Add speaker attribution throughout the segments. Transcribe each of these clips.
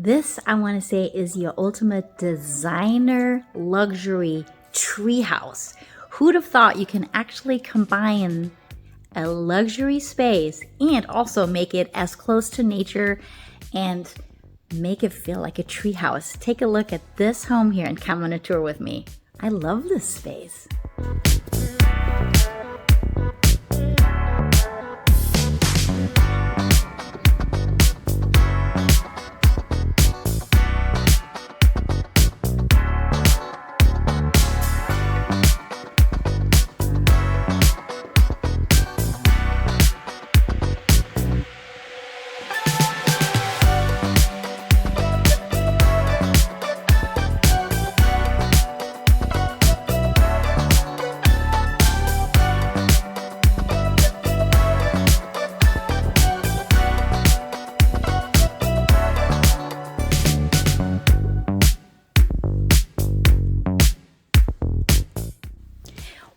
Speaker 1: This, I want to say, is your ultimate designer luxury treehouse. Who'd have thought you can actually combine a luxury space and also make it as close to nature and make it feel like a treehouse? Take a look at this home here and come on a tour with me. I love this space.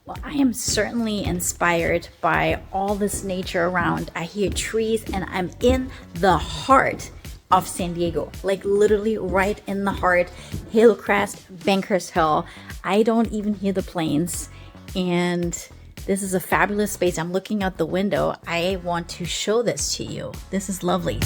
Speaker 1: Well, I am certainly inspired by all this nature around. I hear trees and I'm in the heart of San Diego, like literally right in the heart. Hillcrest, Bankers Hill. I don't even hear the planes. And this is a fabulous space. I'm looking out the window. I want to show this to you. This is lovely.